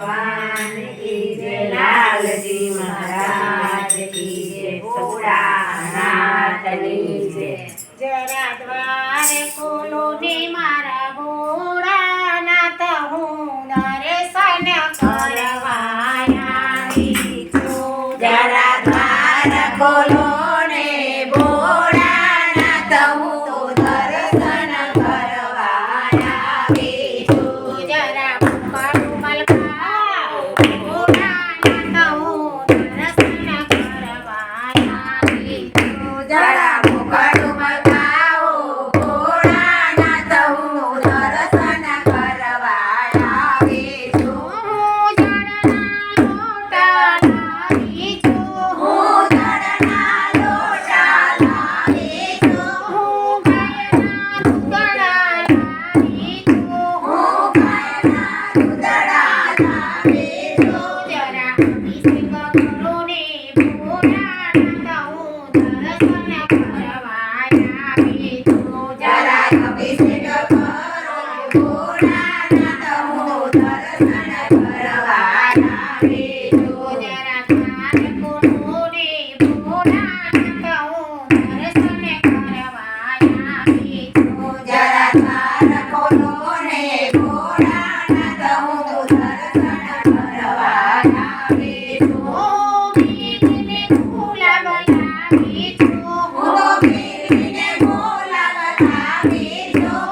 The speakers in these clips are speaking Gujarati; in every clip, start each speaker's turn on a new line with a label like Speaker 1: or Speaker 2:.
Speaker 1: ભગવાન કી જય, લાલજી મહારાજ કી જય, ભોળાનાથની જય।
Speaker 2: જરા દ્વારે ખોલો ને મારા ભોળાનાથ, હું દર્શન કરવા આવી છું।
Speaker 1: જરા દ્વાર ખોલો ને ભોળાનાથ, હું દર્શન કરવા આવી છું।
Speaker 2: જરા કડું મલકાવો ભોળાનાથ, હું દર્શન કરવા આવી છું।
Speaker 1: જરા મુખડું મલકાવો ભોળાનાથ, હું દર્શન કરવા આવી છું।
Speaker 2: હું જળના લોટા લાવી છું।
Speaker 1: હું જળના લોટા લાવી છું।
Speaker 2: હું ગાયના દૂધડા લાવી છું।
Speaker 1: હું ગાયના દૂધડા લાવી છું।
Speaker 2: જરા અભિષેક કરો ને ભોળાનાથ, હું દર્શન કરવા આવી છું।
Speaker 1: જરા અભિષેક કરો ભોળાનાથ, હું દર્શન કરવા આવી છું।
Speaker 2: જરા દ્વાર ખોલો ને ભોળાનાથ, હું દર્શન કરવા આવી છું।
Speaker 1: જરા દ્વાર ખોલો ને ભોળાનાથ, હું દર્શન કરવા આવી છું।
Speaker 2: હું બીજને ગુલાબ લાવી છું।
Speaker 1: હું તો પીરીને ગુલાબ લાવી છું।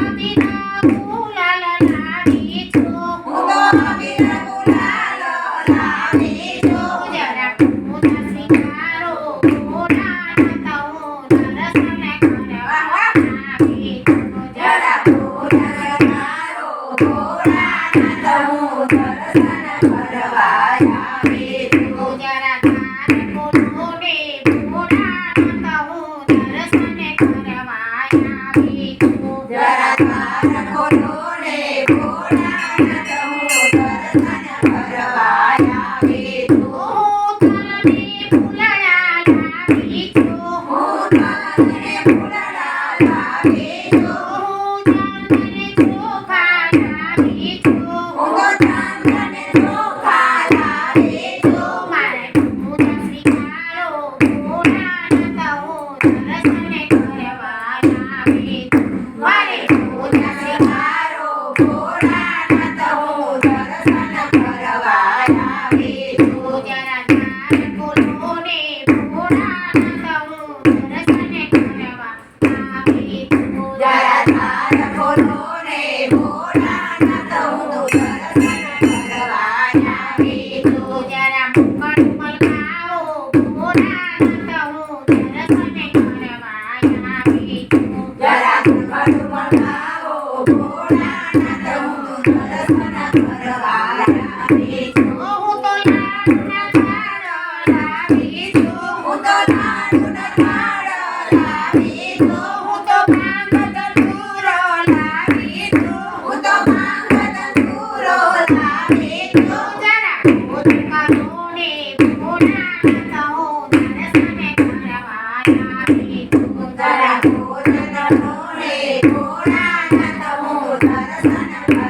Speaker 2: અબીના ગુલાલ લાવી છું।
Speaker 1: હું તો અબીર ગુલાલ લાવી છું।
Speaker 2: જરા પૂજા સ્વીકારો ભોળાનાથ, હું દર્શન કરવા આવી છું।
Speaker 1: જરા પૂજા કરો ભોળાનાથ, હું દર્શન કરવા આવી છું।
Speaker 2: જરા દ્વાર ખોલો ને ભોળાનાથ, હું દર્શન કરવા આવી છું।
Speaker 1: જરા દ્વાર ખોલો ને ભોળાનાથ, હું દર્શન કરવા આવી છું।
Speaker 2: હું તને ફૂલડા લાવી છું।
Speaker 1: હું તને ફૂલડા લાવી છું।
Speaker 2: હું તને ચોખા લાવી છું।
Speaker 1: હું તો ચાંદને ચોખા લાવી છું।
Speaker 2: મારે પૂજા સ્વીકારો ભોળાનાથ, હું દર્શન કરવા આવી છું।
Speaker 1: મારે પૂજા સ્વીકારો ભોળાનાથ, હું દર્શન કરવા આવી છું।
Speaker 2: જરા દ્વાર ખોલો ને ભોળાનાથ, હું દર્શન કરવા આવી છું।
Speaker 1: જરા દ્વાર ખોલો ને ભોળાનાથ, હું દર્શન કરવા આવી છું।
Speaker 2: જરા મુખડું મલકાવો ભોળાનાથ, હું દર્શન કરવા આવી છું।
Speaker 1: જરા મુખડું મલકાવો ભોળાનાથ, હું દર્શન કરવા આવી છું।
Speaker 2: હું તો લાડુના થાળ લાવી છું।
Speaker 1: હું તો લાડુના થાળ લાવી છું।
Speaker 2: હું તો ભાંગ ધતૂરો લાવી છું।
Speaker 1: હું તો ભાંગ ધતૂરો લાવી છું।
Speaker 2: જરા ભોજન કરો ને ભોળાનાથ, હું દર્શન કરવા આવી છું।
Speaker 1: જરા ભોજન કરો ને ભોળાનાથ, હું દર્શન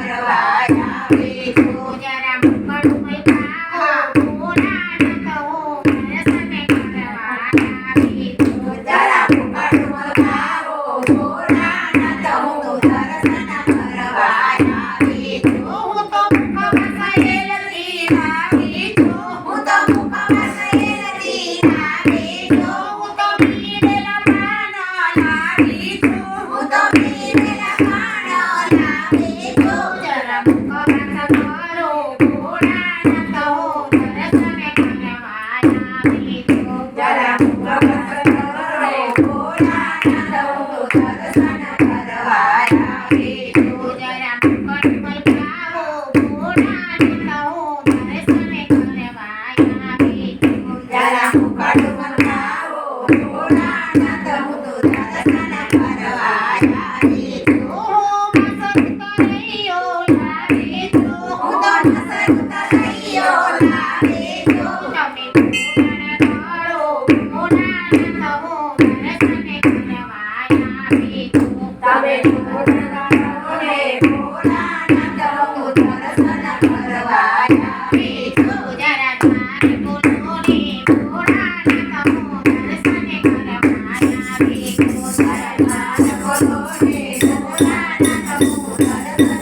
Speaker 1: કરવા આવી છું।
Speaker 2: જરા મુખડું મલકાવો ભોળાનાથ, હું દર્શન કરવા આવી છું।
Speaker 1: જરા મુખડું મલકાવો ભોળાનાથ, હું દર્શન કરવા આવી છું।
Speaker 2: હું તો મુખમાં સહેલથી લાવી છું।
Speaker 1: હું તો મુખમાં સહેલથી લાવી છું।
Speaker 2: હું તો પીળેલા પાન લાવી છું।
Speaker 1: હું તો પીરેલા પાન લાવી છું।
Speaker 2: જરા મુખમાં કરો ભોળાનાથ, હું દર્શન કરવા આવી છું।
Speaker 1: જરા મુખમાં કરો ભોળાનાથ, હું દર્શન કરવા આવી છું।
Speaker 2: જરા મુખડ મલકાવો ભોળાનાથ, હું દર્શન કરવા આવી છું।
Speaker 1: જરા મુખડું મલકાવો ભોળાનાથ, હું દર્શન કરવા આવી છું।
Speaker 2: હું મસ્ત કનૈયો લાવી છું।
Speaker 1: હું તો વડવડ